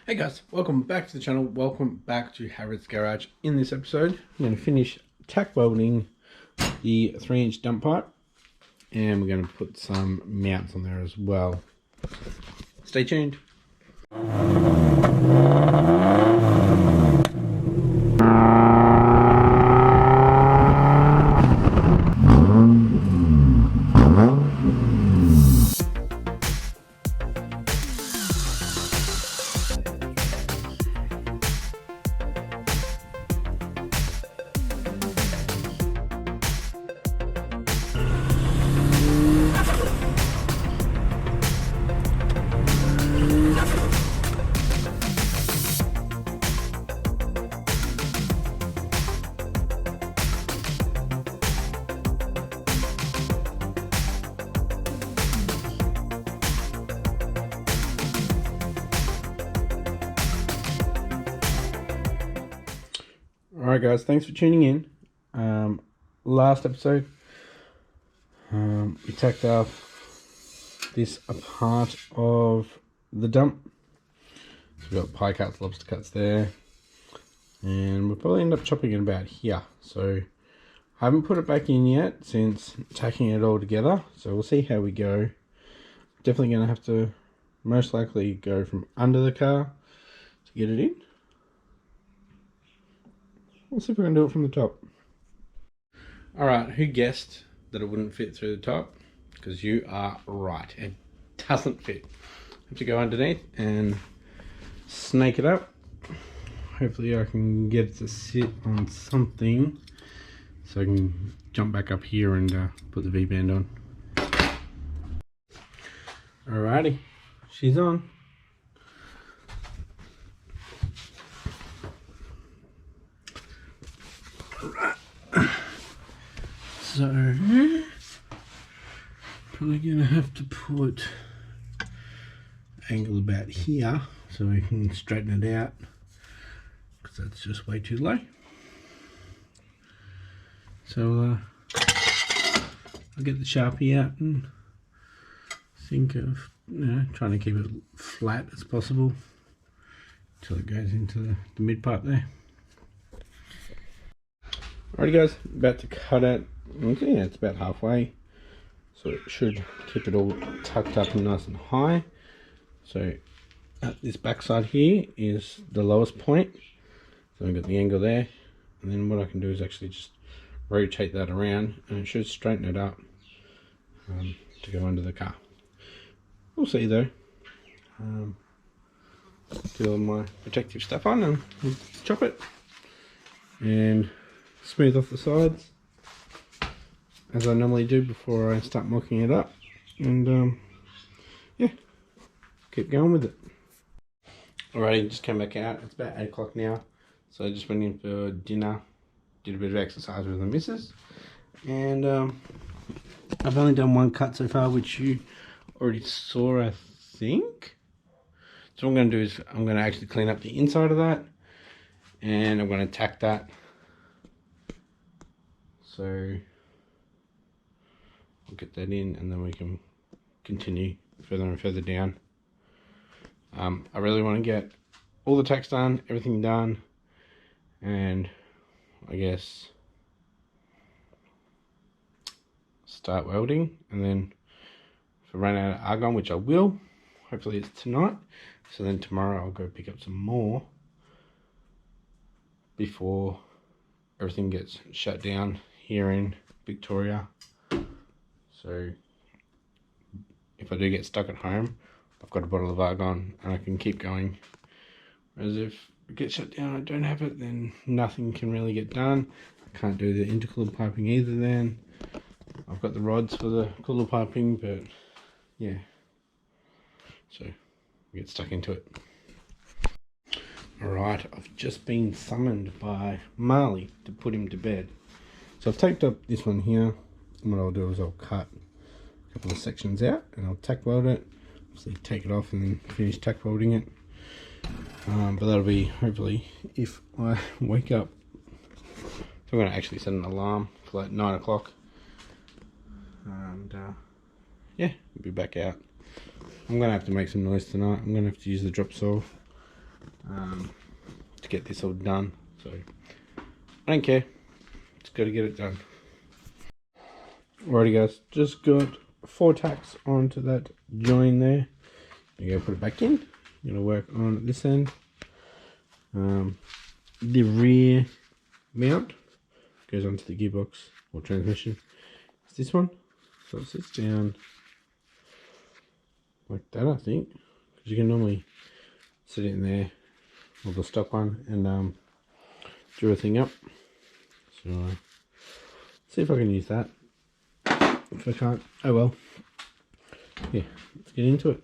Hey guys, welcome back to the channel. Welcome back to Harrod's Garage. In this episode, I'm going to finish tack welding the 3-inch dump pipe, and we're going to put some mounts on there as well. Stay tuned. Alright guys, thanks for tuning in. Last episode, we tacked off this a part of the dump. So we've got pie cuts, lobster cuts there, and we'll probably end up chopping it about here. So I haven't put it back in yet since tacking it all together, so we'll see how we go. Definitely going to have to most likely go from under the car to get it in. We'll see if we can do it from the top. Alright, who guessed that it wouldn't fit through the top? Because you are right, it doesn't fit. I have to go underneath and snake it up. Hopefully I can get it to sit on something so I can jump back up here and put the V-band on. Alrighty, she's on. So, probably gonna have to put angle about here so we can straighten it out, because that's just way too low. So I'll get the Sharpie out and think of trying to keep it flat as possible until it goes into the mid pipe there. Alrighty guys, about to cut it. Okay, it's about halfway, so it should keep it all tucked up and nice and high. So this back side here is the lowest point, so I've got the angle there, and then what I can do is actually just rotate that around and it should straighten it up to go under the car. We'll see though. Get all my protective stuff on and we'll chop it and smooth off the sides as I normally do before I start mocking it up, and yeah, keep going with it. Alrighty, just came back out. It's about 8 o'clock now, so I just went in for dinner, did a bit of exercise with the missus, and I've only done one cut so far, which you already saw, I think. So what I'm going to do is I'm going to actually clean up the inside of that, and I'm going to tack that. So I'll get that in and then we can continue further and further down. I really want to get all the tacks done, everything done, and I guess start welding, and then if I run out of argon, which I will, hopefully it's tonight, so then tomorrow I'll go pick up some more before everything gets shut down here in Victoria. So if I do get stuck at home, I've got a bottle of argon and I can keep going. Whereas if it gets shut down, I don't have it, then nothing can really get done. I can't do the intercooler piping either then. I've got the rods for the cooler piping, but yeah. So we get stuck into it. Alright, I've just been summoned by Marley to put him to bed. So I've taped up this one here, and what I'll do is I'll cut a couple of sections out and I'll tack weld it, obviously take it off and then finish tack welding it. But that'll be hopefully if I wake up. So I'm going to actually set an alarm for like 9 o'clock, and yeah, we'll be back out. I'm going to have to make some noise tonight. I'm going to have to use the drop saw to get this all done. So I don't care, just got to get it done. Alrighty guys, just got 4 tacks onto that join there. You go put it back in. You're gonna work on this end. The rear mount goes onto the gearbox or transmission. It's this one, so it sits down like that, I think, because you can normally sit it in there, or the stock one, and do everything up. So see if I can use that. If I can't, oh well. Yeah, let's get into it.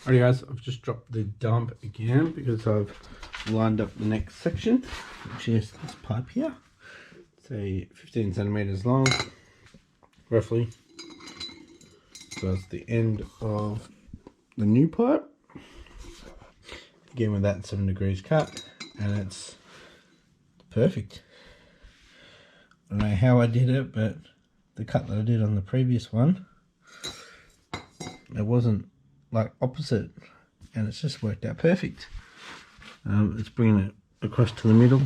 Alrighty guys, I've just dropped the dump again because I've lined up the next section, which is this pipe here. It's a 15 centimeters long, roughly. So it's the end of the new pipe. Again with that 7 degrees cut, and it's perfect. I don't know how I did it, but the cut that I did on the previous one, it wasn't like opposite, and it's just worked out perfect. It's bringing it across to the middle.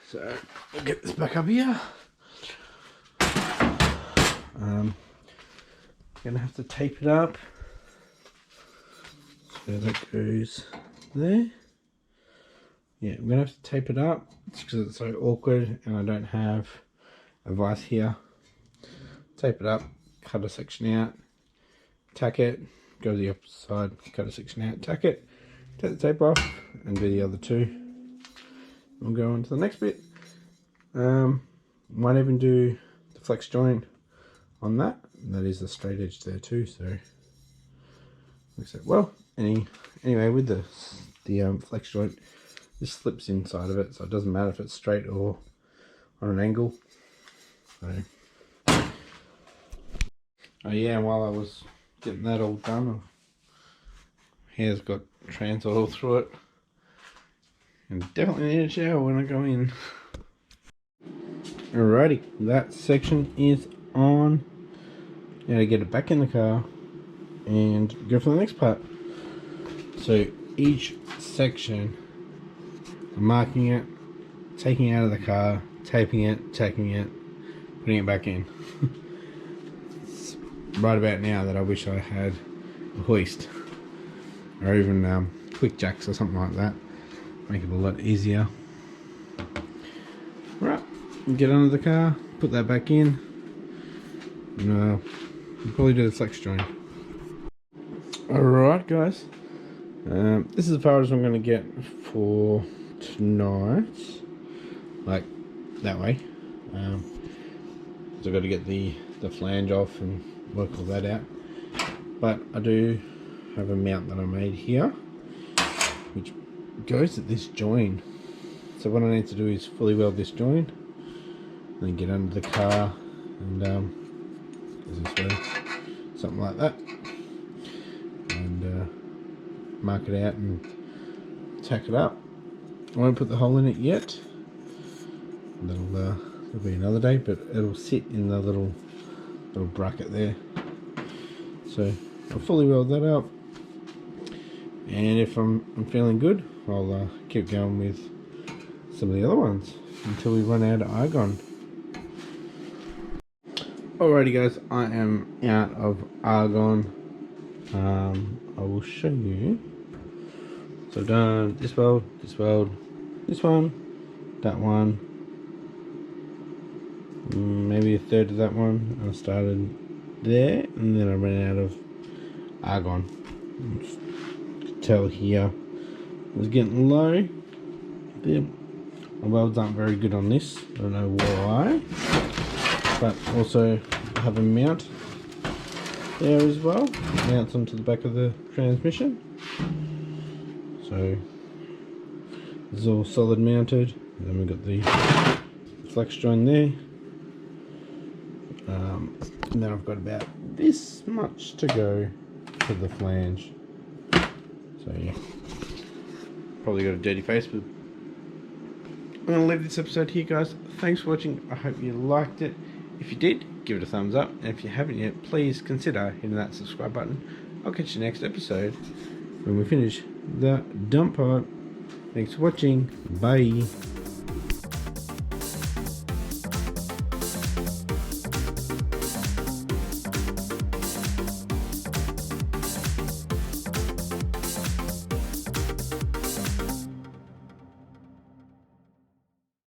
So I'll get this back up here. Gonna have to tape it up. So that goes there. Yeah, I'm gonna have to tape it up. It's because it's so awkward and I don't have a vise here. Tape it up, cut a section out, tack it, go to the opposite side, cut a section out, tack it, take the tape off, and do the other 2. We'll go on to the next bit. Might even do the flex joint on that. That is the straight edge there too, so looks like, well, anyway, with the flex joint, this slips inside of it, so it doesn't matter if it's straight or on an angle. So oh yeah, and while I was getting that all done, hair's got trans all through it, and definitely need a shower when I go in. Alrighty, that section is on. Now to get it back in the car and go for the next part. So each section, I'm marking it, taking it out of the car, taping it, tacking it, putting it back in. It's right about now that I wish I had a hoist, or even quick jacks or something like that. Make it a lot easier. Right, get under the car, put that back in, and we'll probably do the flex joint. Alright guys, this is as far as I'm going to get for tonight, like that way. So I've got to get the flange off and work all that out, but I do have a mount that I made here which goes at this join. So what I need to do is fully weld this join, then get under the car and goes this way, something like that, and mark it out and tack it up. I won't put the hole in it yet. That'll be another day, but it'll sit in the little bracket there. So I'll fully weld that up, and if I'm feeling good, I'll keep going with some of the other ones until we run out of argon. Alrighty guys, I am out of argon. I will show you. So I've done this weld, this weld, this one, that one, maybe a third of that one. I started there and then I ran out of argon. You can tell here it was getting low. My welds aren't very good on this, I don't know why, but also I have a mount there as well. Mounts onto the back of the transmission, so this is all solid mounted. And then we've got the flex joint there, and then I've got about this much to go to the flange. So yeah, probably got a dirty face, but I'm going to leave this episode here guys. Thanks for watching, I hope you liked it, If you did, give it a thumbs up, and if you haven't yet, please consider hitting that subscribe button. I'll catch you next episode when we finish the dump part. Thanks for watching. Bye.